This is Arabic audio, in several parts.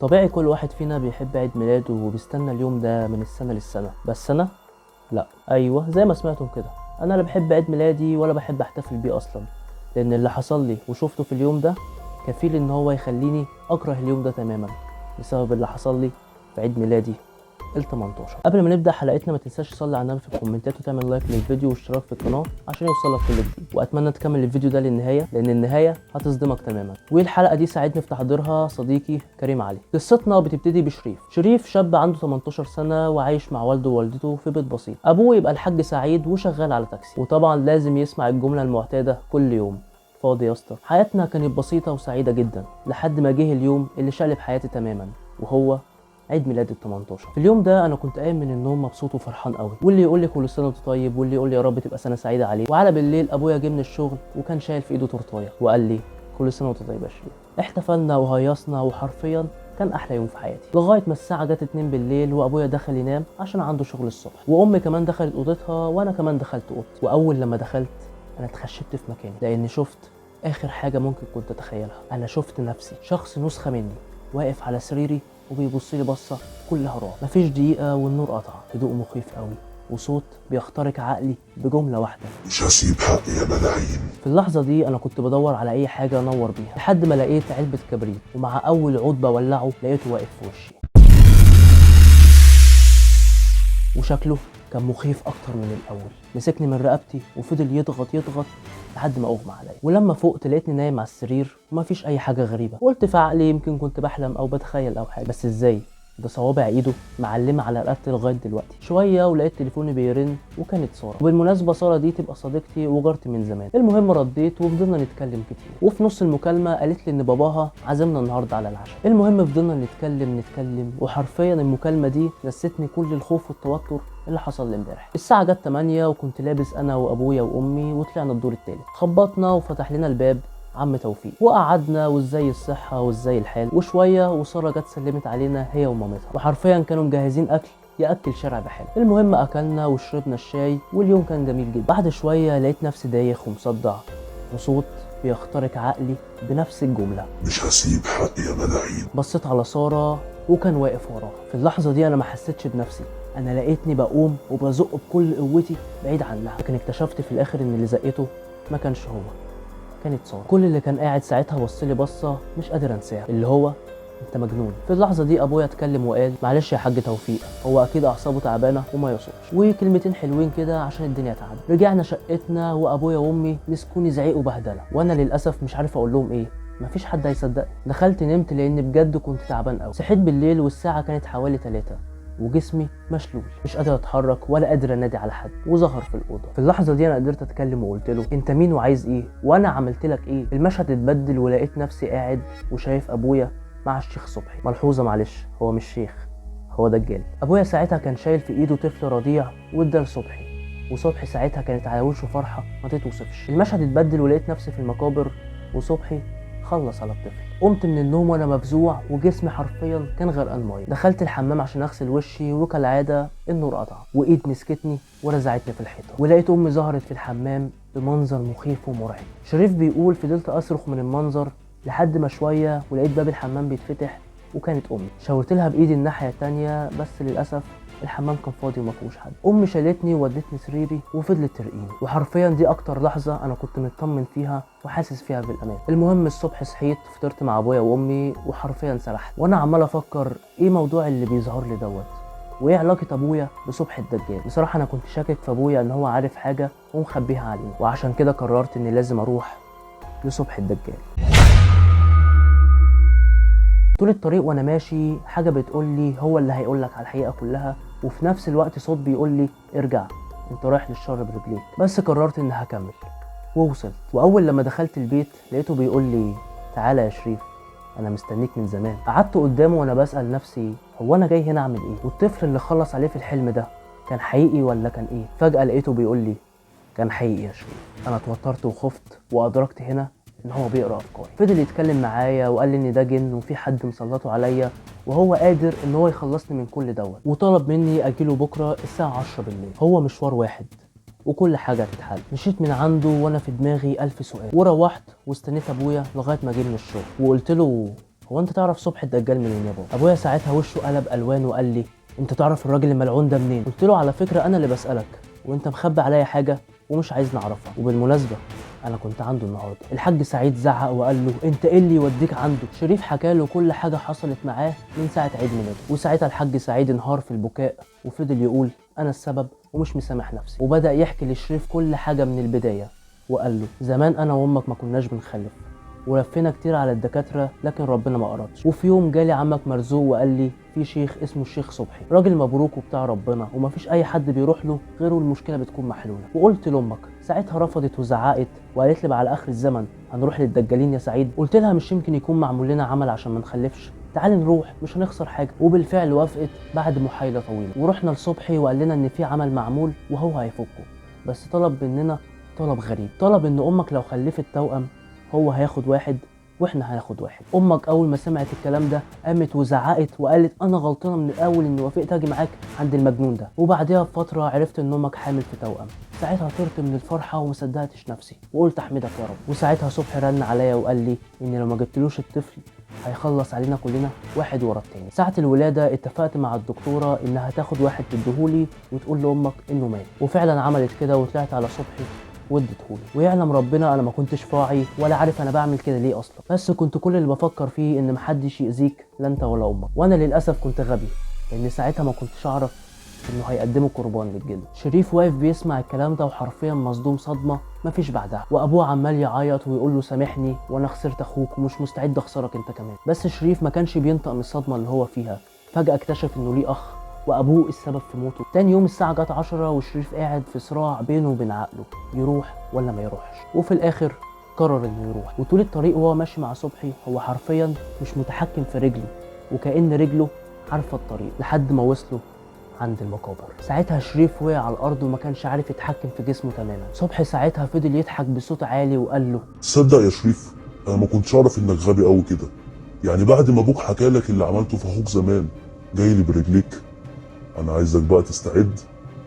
طبيعي كل واحد فينا بيحب عيد ميلاده وبيستنى اليوم ده من السنة للسنة، بس أنا لا. أيوة زي ما سمعتم كده، أنا لا بحب عيد ميلادي ولا بحب أحتفل بيه أصلا، لأن اللي حصل لي وشفته في اليوم ده كفيل إن هو يخليني أكره اليوم ده تماما بسبب اللي حصل لي في عيد ميلادي ال18. قبل ما نبدا حلقتنا ما تنساش تصلي على النبي في الكومنتات وتعمل لايك للفيديو واشتراك في القناه عشان يوصلك كل جديد، واتمنى تكمل الفيديو ده للنهايه لان النهايه هتصدمك تماما. والحلقه دي ساعدني في تحضيرها صديقي كريم علي. قصتنا بتبتدي بشريف شاب عنده 18 سنه وعايش مع والده ووالدته في بيت بسيط. ابوه يبقى الحاج سعيد وشغال على تاكسي، وطبعا لازم يسمع الجمله المعتاده كل يوم: فاضي يا اسطى. حياتنا كانت بسيطه وسعيده جدا لحد ما جه اليوم اللي شقلب حياتي تماما، وهو عيد ميلادي ال18. في اليوم ده انا كنت قايم من النوم مبسوط وفرحان قوي، واللي يقول لي كل سنه وانت طيب، واللي يقول لي يا رب تبقى سنه سعيده عليك. وعلى بالليل ابويا جه من الشغل وكان شايل في ايده تورتايه وقال لي كل سنه وانت طيب يا شريف. احتفلنا وهيصنا وحرفيا كان احلى يوم في حياتي، لغايه ما الساعه جت 2 بالليل وابويا دخل ينام عشان عنده شغل الصبح، وامي كمان دخلت اوضتها وانا كمان دخلت اوضتي. واول لما دخلت انا اتخشبت في مكاني لاني شفت اخر حاجه ممكن كنت اتخيلها. انا شفت نفسي شخص نسخه مني واقف على سريري وبيبص لي بصه كلها رعب. مفيش دقيقه والنور قطع، هدوء مخيف قوي وصوت بيخترق عقلي بجمله واحده: مش هسيب حقي يا ملاعين. في اللحظه دي انا كنت بدور على اي حاجه انور بيها لحد ما لقيت علبه كبريت، ومع اول عود بولعه لقيته واقف في وشي، وشكله كان مخيف اكتر من الاول. مسكني من رقبتي وفضل يضغط لحد ما اغمى عليا، ولما فوقت لقيتني نايم على السرير ومفيش اي حاجه غريبه. قلت في عقلي يمكن كنت بحلم او بتخيل او حاجه، بس ازاي ده صوابع ايده معلمه على رقبتي لغايه دلوقتي. شويه ولقيت تليفوني بيرن وكانت ساره، وبالمناسبه ساره دي تبقى صديقتي وجارتي من زمان. المهم رديت وفضلنا نتكلم كتير، وفي نص المكالمه قالت لي ان باباها عزمنا النهارده على العشاء. المهم فضلنا نتكلم وحرفيا المكالمه دي نسيتني كل الخوف والتوتر اللي حصل لي امبارح. الساعه جت 8 وكنت لابس انا وابويا وامي وطلعنا الدور التالت. خبطنا وفتح لنا الباب عم توفيق، وقعدنا وازاي الصحه وازاي الحال، وشويه وساره جت سلمت علينا هي ومامتها، وحرفيا كانوا مجهزين اكل ياكل شارع بحاله. المهم اكلنا وشربنا الشاي واليوم كان جميل جدا. بعد شويه لقيت نفسي دايخ ومصدع وصوت بيخترق عقلي بنفس الجمله: مش هسيب حقي يا ملاعين. بصيت على ساره وكان واقف وراها. في اللحظه دي انا ما حسيتش بنفسي، انا لقيتني بقوم وبزق بكل قوتي بعيد عنها، لكن اكتشفت في الاخر ان اللي زقته ما كانش هو، كانت ساره. كل اللي كان قاعد ساعتها بص لي بصه مش قادر انساها، اللي هو انت مجنون. في اللحظه دي ابويا اتكلم وقال: معلش يا حاج توفيق، هو اكيد اعصابه تعبانه وما يقصدش، وكلمتين حلوين كده عشان الدنيا تعدي. رجعنا شقتنا وابويا وامي مسكوني زعيق وبهدله، وانا للاسف مش عارف اقول لهم ايه، مفيش حد هيصدقني. دخلت نمت لان بجد كنت تعبان قوي. صحيت بالليل والساعه كانت حوالي 3 وجسمي مشلول، مش قادر اتحرك ولا قادر انادي على حد، وظهر في الاوضه. في اللحظه دي انا قدرت اتكلم وقلت له: انت مين وعايز ايه وانا عملت لك ايه؟ المشهد اتبدل ولقيت نفسي قاعد وشايف ابويا مع الشيخ صبحي. ملحوظه معلش، هو مش شيخ، هو دجال. ابويا ساعتها كان شايل في ايده طفل رضيع وادى لصبحي، وصبحي ساعتها كانت على وشه فرحه ما تتوصفش. المشهد اتبدل ولقيت نفسي في المقابر وصبحي خلص على الطفل. قمت من النوم وانا مفزوع وجسمي حرفيا كان غرقان ميه. دخلت الحمام عشان اغسل وشي وكالعاده النور قطع وايد مسكتني ورزعتني في الحيطه، ولقيت امي ظهرت في الحمام بمنظر مخيف ومرعب. شريف بيقول فضلت اصرخ من المنظر لحد ما شويه ولقيت باب الحمام بيتفتح وكانت امي. شاورت لها بايدي الناحيه التانيه بس للاسف الحمام كان فاضي وما فيهوش حد. امي شالتني وودتني سريري وفضلت ترقيني، وحرفيا دي اكتر لحظه انا كنت مطمن فيها وحاسس فيها بالامان. المهم الصبح صحيت فطرت مع ابويا وامي وحرفيا سرحت وانا عمال افكر ايه موضوع اللي بيظهر لي دوت، وايه علاقه ابويا بصبحي الدجال. بصراحه انا كنت شاكك في ابويا ان هو عارف حاجه ومخبيها علينا، وعشان كده قررت اني لازم اروح لصبحي الدجال. طول الطريق وانا ماشي حاجه بتقول لي هو اللي هيقول لك على الحقيقه كلها، وفي نفس الوقت صوت بيقول لي ارجع انت رايح للشر برجليك. بس قررت اني هكمل ووصلت. واول لما دخلت البيت لقيته بيقول لي تعالى يا شريف انا مستنيك من زمان. قعدت قدامه وانا بسال نفسي هو انا جاي هنا اعمل ايه، والطفل اللي خلص عليه في الحلم ده كان حقيقي ولا كان ايه؟ فجاه لقيته بيقول لي كان حقيقي يا شريف. انا اتوترت وخفت وادركت هنا ان هو بيقرا افكاري. فضل يتكلم معايا وقال لي ان ده جن وفي حد مسلطه عليا وهو قادر ان هو يخلصني من كل دوت، وطلب مني اجيله بكره الساعه 10 بالليل. هو مشوار واحد وكل حاجه هتتحل. مشيت من عنده وانا في دماغي 1000 سؤال، وروحت واستنيت ابويا لغايه ما جه من الشغل وقلت له هو انت تعرف صبحي الدجال منين يا بابا؟ ابويا ساعتها وشه قلب الوان وقال لي انت تعرف الراجل الملعون ده منين؟ قلت له على فكره انا اللي بسالك، وانت مخبي عليا حاجه ومش عايز نعرفها. وبالمناسبه انا كنت عنده النهارده. الحاج سعيد زعق وقال له انت ايه اللي يوديك عنده؟ شريف حكى له كل حاجه حصلت معاه من ساعه عيد ميلاده، وساعتها الحاج سعيد انهار في البكاء وفضل يقول انا السبب ومش مسامح نفسي، وبدا يحكي لشريف كل حاجه من البدايه. وقال له زمان انا وامك ما كناش بنخلف، ولفينا كتير على الدكاتره لكن ربنا ما أردش. وفي يوم جالي عمك مرزوق وقال لي في شيخ اسمه الشيخ صبحي، راجل مبروك وبتاع ربنا ومفيش اي حد بيروح له غيره المشكله بتكون محلوله. وقلت لامك، ساعتها رفضت وزعقت وقالت لي على اخر الزمن هنروح للدجالين يا سعيد. قلت لها مش يمكن يكون معمول لنا عمل عشان ما نخلفش، تعالي نروح مش هنخسر حاجه. وبالفعل وافقت بعد محايله طويله، ورحنا لصبحي وقال لنا ان في عمل معمول وهو هيفكه، بس طلب مننا طلب غريب. طلب ان امك لو خلفت توأم هو هياخد واحد واحنا هناخد واحد. امك اول ما سمعت الكلام ده قامت وزعقت وقالت انا غلطانه من الاول اني وافقت اجي معاك عند المجنون ده. وبعدها بفتره عرفت ان امك حامل في توأم. ساعتها طرت من الفرحه وما صدقتش نفسي وقلت احمدك يا رب. وساعتها صبحي رن عليا وقال لي ان لو ما جبتلوش الطفل هيخلص علينا كلنا واحد ورا التاني. ساعه الولاده اتفقت مع الدكتوره انها تاخد واحد تديهولي وتقول لامك انه مات، وفعلا عملت كده وطلعت على صبحي واديتهولي. ويعلم ربنا انا ما كنتش فاعي ولا عارف انا بعمل كده ليه اصلا، بس كنت كل اللي بفكر فيه ان محدش يأذيك لا انت ولا امك. وانا للاسف كنت غبي لان ساعتها ما كنتش اعرف انه هيقدموا قربان للجلد. شريف واقف بيسمع الكلام ده وحرفيا مصدوم صدمه مفيش بعدها، وابوه عمال يعيط ويقول له سامحني وانا خسرت اخوك ومش مستعد اخسرك انت كمان. بس شريف ما كانش بينطق من الصدمه اللي هو فيها. فجاه اكتشف انه ليه اخ وابوه السبب في موته. تاني يوم الساعه جت 10 وشريف قاعد في صراع بينه وبين عقله يروح ولا ما يروحش، وفي الاخر قرر انه يروح. وطول الطريق وهو ماشي مع صبحي هو حرفيا مش متحكم في رجله، وكأن رجله عارفه الطريق لحد ما وصلوا عند المقابر. ساعتها شريف وقع على الارض وما كانش عارف يتحكم في جسمه تماما. صبحي ساعتها فضل يضحك بصوت عالي وقال له تصدق يا شريف انا ما كنتش اعرف انك غبي قوي كده. يعني بعد ما ابوك حكى لك اللي عملته في اخوك زمان جاي لي برجليك. انا عايزك بقى تستعد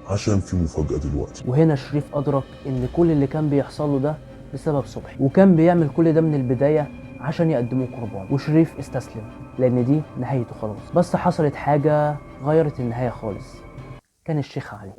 عشان في مفاجأة دلوقتي. وهنا شريف أدرك إن كل اللي كان بيحصل له ده بسبب صبحي، وكان بيعمل كل ده من البداية عشان يقدموه قربان. وشريف استسلم لأن دي نهايته خلاص. بس حصلت حاجة غيرت النهاية خالص. كان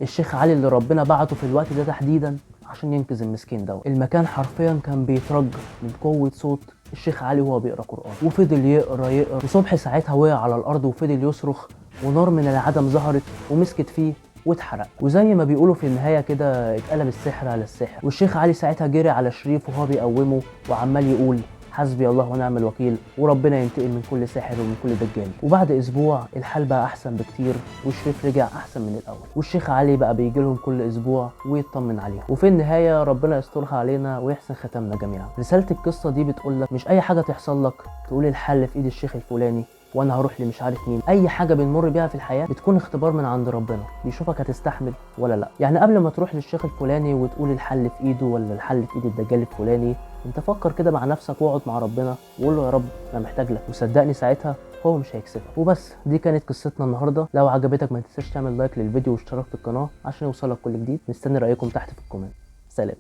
الشيخ علي اللي ربنا بعته في الوقت ده تحديدا عشان ينقذ المسكين دوت. المكان حرفيا كان بيترج من قوة صوت الشيخ علي وهو بيقرا قرآن، وفضل يقرا وصبحي ساعتها وقع على الأرض وفضل يصرخ، ونار من العدم ظهرت ومسكت فيه واتحرق. وزي ما بيقولوا في النهايه كده اتقلب السحر على السحر. والشيخ علي ساعتها جري على شريف وهو بيقومه وعمال يقول حسبي الله ونعم الوكيل وربنا ينتقم من كل ساحر ومن كل دجال. وبعد اسبوع الحال بقى احسن بكتير وشريف رجع احسن من الاول، والشيخ علي بقى بيجي لهم كل اسبوع ويطمن عليهم. وفي النهايه ربنا يسترها علينا ويحسن ختامنا جميعا. رساله القصه دي بتقول لك مش اي حاجه تحصل لك تقول الحل في ايد الشيخ الفلاني وانا هروح لي مش عارف مين. اي حاجه بنمر بيها في الحياه بتكون اختبار من عند ربنا بيشوفك هتستحمل ولا لا. يعني قبل ما تروح للشيخ الفلاني وتقول الحل في ايده ولا الحل في ايد الدجال الفلاني، انت فكر كده مع نفسك واقعد مع ربنا وقول له يا رب انا محتاج لك، وصدقني ساعتها هو مش هيكسفك. وبس دي كانت قصتنا النهارده. لو عجبتك ما تنساش تعمل لايك للفيديو واشتراك في القناه عشان يوصلك كل جديد. مستني رايكم تحت في الكومنت. سلام.